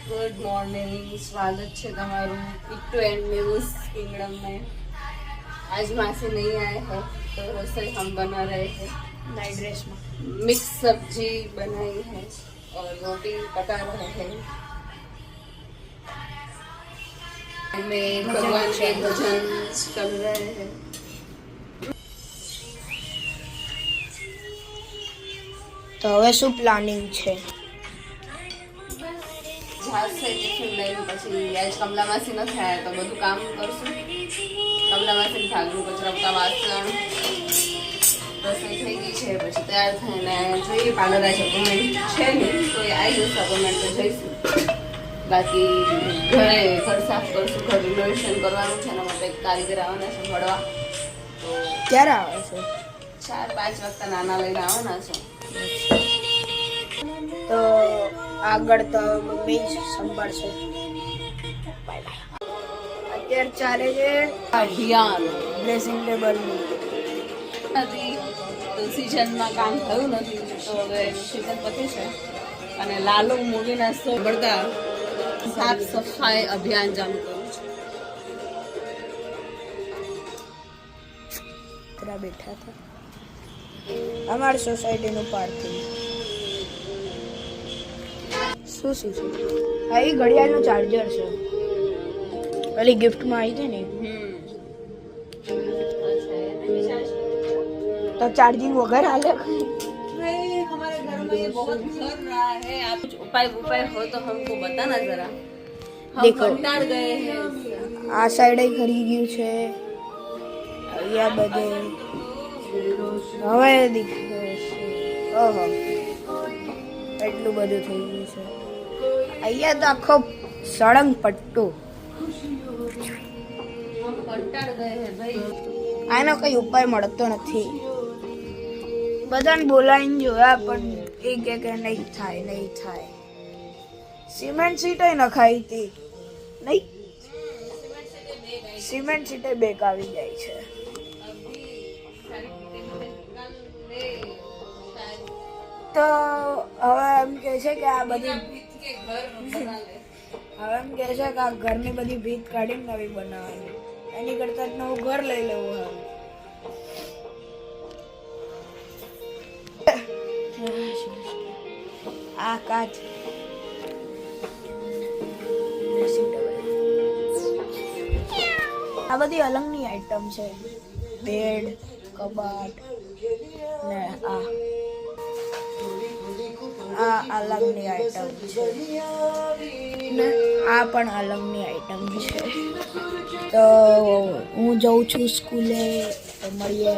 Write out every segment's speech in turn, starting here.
Good morning, स्वागत है तुम्हारू it to and news kingdom में। आज मासी नहीं आए हैं तो रसोई हम बना रहे हैं। नाइट ड्रेस में मिक्स सब्जी बनाई है और रोटी पका रहे हैं। में भगवान के भजन कर रहे हैं। तो હવે શું પ્લાનિંગ છે? ઝાસે ટિફિન લઈને પછી આજ કમલા માસી ન થાય તો બધું કામ કરશું। કમલા માસી ભાગનું કચરા વાસણ રસોઈ થઈ ગઈ છે, પછી તૈયાર થઈને જોઈએ પાર્લર આજે અપોઇન્ટમેન્ટ છે ને તો એ આવી જશે અપોઇન્ટમેન્ટ તો જઈશું। બાકી ઘરે ઘર સાફ કરશું, ઘર રિનોવેશન કરવાનું છે, એના માટે કારીગર આવવાના છે મળવા। તો ક્યારે આવે છે? 4-5 વાગતા નાના લઈને આવવાના છે। તો આગળ તો મમ્મી જ સંભાળશે। અત્યારે ચાલે છે અભિયાન ડ્રેસિંગ ટેબલ નથી તો સિઝનમાં કામ થયું નથી તો હવે સિઝન પતી છે અને લાલુ મૂવીના શો બળતા સાફ સફાઈ અભિયાન ચાલુ કર્યું છે। તરા બેઠા હતા અમારી સોસાયટીનું પાર્કિંગ। શું છે? આ એ ઘડિયાળનું ચાર્જર છે, પેલી ગિફ્ટમાં આવી હતી ને। તો ચાર્જિંગ વગર હાલે? नहीं, हमारे घर में ये बहुत भर रहा है। आप कुछ उपाय हो तो हमको बताना जरा। हम देखो। कंटाळ गए हैं। આ સાઈડે ખરી ગયું છે, અહીંયા બધે હવે દેખાશે। ઓહો, એટલું બધું થઈ ગયું છે। અહીંયા તો આખો સળંગ પટ્ટો। हम कंटाळ गए हैं भाई। આનો કઈ ઉપાય મળતો નથી। બધાને બોલાવીને જોયા પણ એ કે નહીં થાય। સિમેન્ટ સીટે નખાઈ હતી નહીં, સિમેન્ટ સીટે બેક આવી જાય છે। તો હવે એમ કે છે કે આ બધી હવે એમ કે છે કે આ ઘરની બધી ભીત કાઢીને નવી બનાવવાની, એની કરતા નવું ઘર લઈ લેવું હવે। આ કાચ આ બધી અલંગની આઈટમ છે, બેડ, કબાટ ને આ અલંગની આઈટમ છે ને આ પણ અલંગની આઈટમ છે। તો હું જાઉં છું સ્કૂલે, તો મળીએ।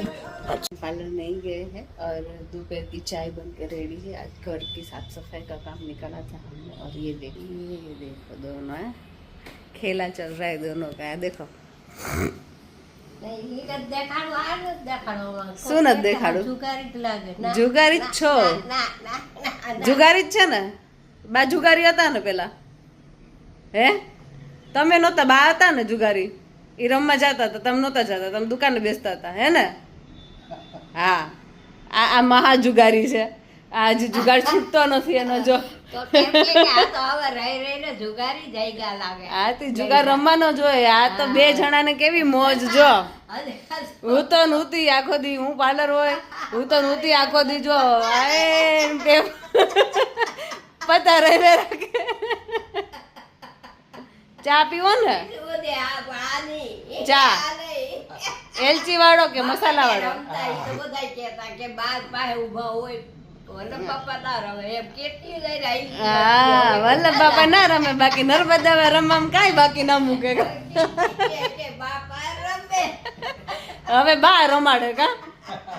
पार्लर नहीं गए हैं और दोपहर की चाय बन के रेडी है। आज घर की साफ सफाई का काम निकाला था हमने और ये देखो दोनों है, खेला चल रहा है दोनों का। देखो શું નથી દેખાડું? જુગારી જ છો? જુગારી જ છે ને? બા જુગારી હતા ને પેલા? હે તમે નહોતા? બા હતા ને જુગારી? એ રમવા જતા હતા, તમે નહોતા જતા, તમે દુકાને બેસતા હતા હે ને? હા, આ મહા જુગારી છે। આ જે જુગાર છૂટતો નથી એનો જો આ તે જુગાર રમવાનો જોઈએ। આ તો બે જણાને કેવી મોજ જો। હું તો નહોતી આખો દી, હું પાર્લર હોય હું તો નહોતી આખો દી જો પતા રહે રાખે। ચા પીવો ને? ચા એલચી વાળો કે મસાલા વાળો? હા, વલ્લભ બાપા ના રમે, બાકી નર્મદા રમવામાં કાંઈ બાકી ના મૂકે। હવે બા રમાડે કા?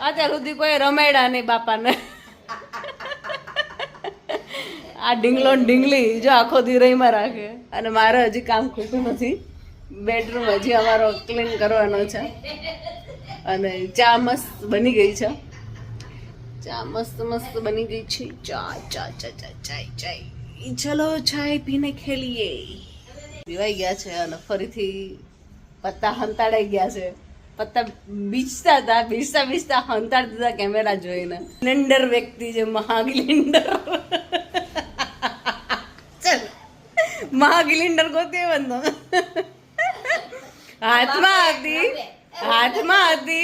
અત્યાર સુધી કોઈ રમાડ્યા નહીં બાપાને। આ ઢીંગલો ઢીંગલી જો આખો દી રહીમાં રાખે અને મારે હજી કામ ખૂટતું નથી। બેડરૂમ હજી અમારો ક્લીન કરવાનો છે અને ચા મસ્ત બની ગઈ છે। ચા મસ્ત બની ગઈ છે। ચાય ચલો ચાય પીને ખેલીએ। પીવાઈ ગયા છે અને ફરીથી પત્તા હંતાડાઈ ગયા છે। પત્તા બીજતા હતા, બીજતા હંતાડી દીધા કેમેરા જોઈને। ગ્લિન્ડર વ્યક્તિ છે, મહાગ્લિન્ડર। ચલ મહાગિલિન્ડર ગોતી બંધો હાથમાં હતી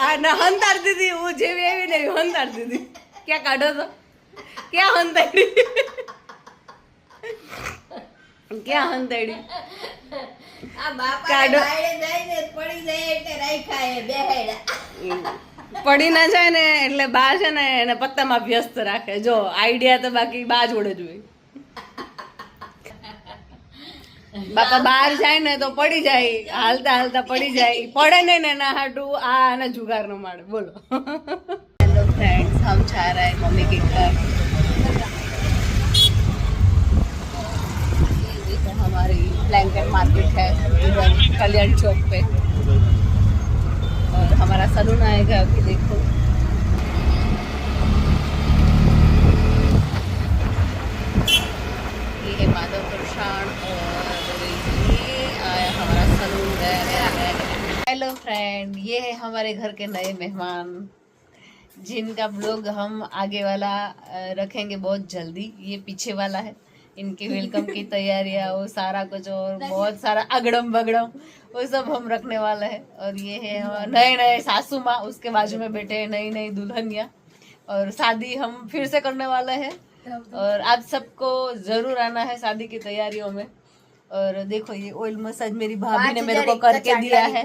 અને હંતાડતી હતી હું જેવી એવી ને એવી હંતાડતી હતી ક્યાં કાઢો તો ક્યાં હંતાડી ક્યાં હંતાડી કાઢો પડી ના જાય ને એટલે બા છે ને એને પત્તામાં વ્યસ્ત રાખે જો આઈડિયા તો બાકી બા જોડે જ હોય બાપા બહાર જાય ને તો પડી જાય હાલતા હાલતા પડી જાય પડે નહીં ને ના હાટું આ અને जुगाड़ न मारे बोलो हेलो फ्रेंड्स हम जा रहे हैं मम्मी के घर ये तो हमारी ब्लैंकेट मार्केट है इधर कल्याण चौक पे और हमारा सलून आएगा अभी देखो ये है माधव प्रशांत और ये आया हमारा सलून हेलो फ्रेंड ये है हमारे घर के नए मेहमान जिनका ब्लॉग हम आगे वाला रखेंगे बहुत जल्दी ये पीछे वाला है इनके वेलकम की तैयारियां वो सारा कुछ और बहुत सारा अगड़म बगड़म वो सब हम रखने वाला है और ये है नए नए सासू माँ उसके बाजू में बैठे नई नई दुल्हनिया और शादी हम फिर से करने वाले हैं और आप सबको जरूर आना है शादी की तैयारियों में और देखो ये ऑयल मसाज मेरी भाभी ने मेरे को करके दिया है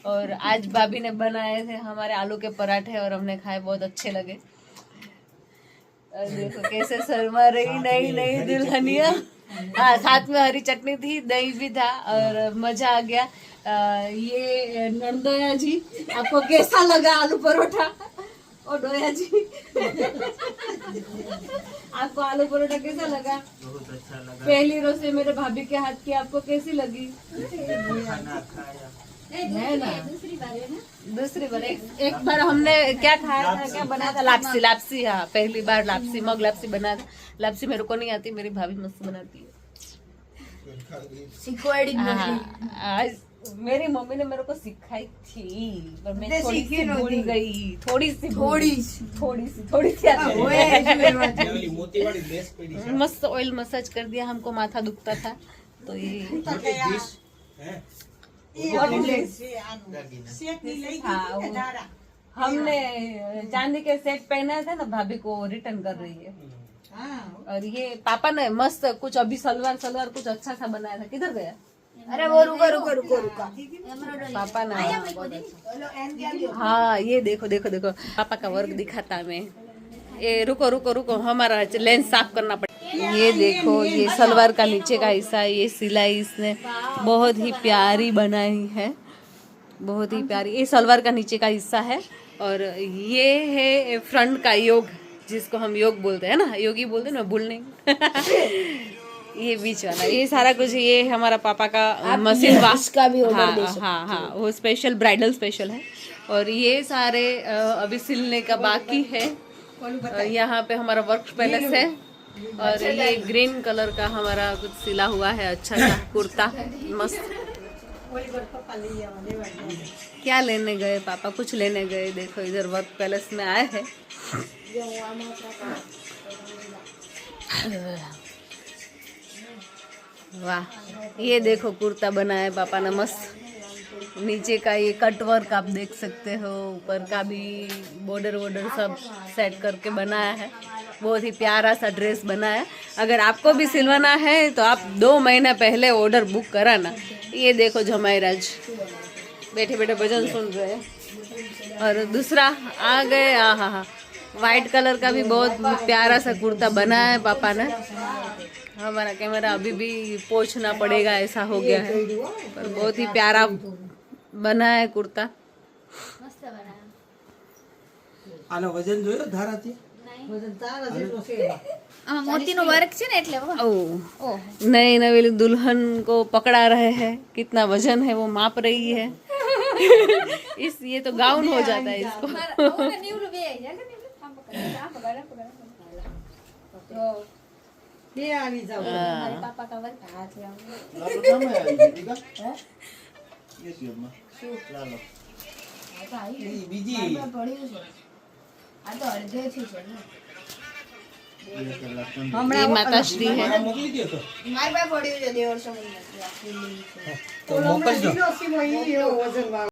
और आज भाभी ने बनाए थे हमारे आलू के पराठे और हमने खाए बहुत अच्छे लगे और देखो कैसे शर्मा रही नई नई दुल्हनिया हाँ साथ में हरी चटनी थी दही भी था और मजा आ गया ये नंदोया जी आपको कैसा लगा आलू परोठा और डोया जी आपको आलू परोठा कैसा लगा बहुत अच्छा लगा पहली रसोई मेरे भाभी के हाथ की आपको कैसी लगी खाना खाया है ना दूसरी बार एक बार हमने क्या खाया था क्या बनाया था लापसी लापसी हाँ पहली बार लापसी मग लापसी बनाया था लापसी मेरे को नहीं आती मेरी भाभी मस्त बनाती है हाँ, आज मेरी मम्मी ने मेरे को सिखाई थी पर मैं थोड़ी सी भूल गई थोड़ी सी आती है। मोतीवाड़ी ड्रेस पहनी है मस्त ऑयल मसाज कर दिया हमको माथा दुखता था तो ये डिश है हाँ, हमने चांदी के सेट पहने थे ना भाभी को रिटर्न कर रही है और ये पापा ने मस्त कुछ अभी सलवार कुछ अच्छा सा बनाया था किधर गया अरे वो रुको रुको रुको रुका पापा ने हाँ ये देखो देखो देखो पापा का वर्क दिखाता मैं ये रुको रुको रुको हमारा लेंस साफ करना पड़ेगा ये देखो ये सलवार का नीचे का हिस्सा ये सिलाई इसने बहुत ही प्यारी बनाई है बहुत ही प्यारी ये सलवार का नीचे का हिस्सा है और ये है फ्रंट का योग जिसको हम योग बोलते हैं ना योगी बोलते हैं ना भूल नहीं ये बीच वाला ये सारा कुछ ये हमारा पापा का मशीन वाश का भी ऑर्डर हाँ दे सकते हाँ हाँ वो स्पेशल ब्राइडल स्पेशल है और ये सारे अभी सिलने का बाकी है यहाँ पे हमारा वर्क पैलेस है और ये ग्रीन कलर का हमारा कुछ सिला हुआ है अच्छा सा कुर्ता मस्त क्या लेने गए पापा कुछ लेने गए देखो इधर वर्क पैलेस में आए हैं वाह ये देखो कुर्ता बनाया पापा ने मस्त नीचे का ये कट वर्क आप देख सकते हो ऊपर का भी बॉर्डर वॉर्डर सब सेट करके बनाया है बहुत ही प्यारा सा ड्रेस बनाया है अगर आपको भी सिलवाना है तो आप 2 महीना पहले ऑर्डर बुक कराना ये देखो जमाई राज बैठे बैठे भजन सुन रहे हैं और दूसरा आ गए हाँ हाँ हाँ वाइट कलर का भी बहुत प्यारा सा कुर्ता बनाया है पापा ने हमारा कैमरा अभी भी पोंछना पड़ेगा ऐसा हो गया है पर बहुत ही प्यारा बना है कुर्ता આનો વજન જોયો ધારાથી મોતીનું વર્ક છે ને એટલે ओ नई नवी दुल्हन को पकड़ा रहे हैं कितना वजन है वो माप रही है इस ये तो गाउन हो जाता है इसको પાપા કા વર્ક હાથ બીજી પડ્યું છે આ તો અડધેથી છે ને ये माताश्री है મારા મોકલી દ્યો તો મારી પાસે પડ્યું છે દેવર સમય તો મોકલજો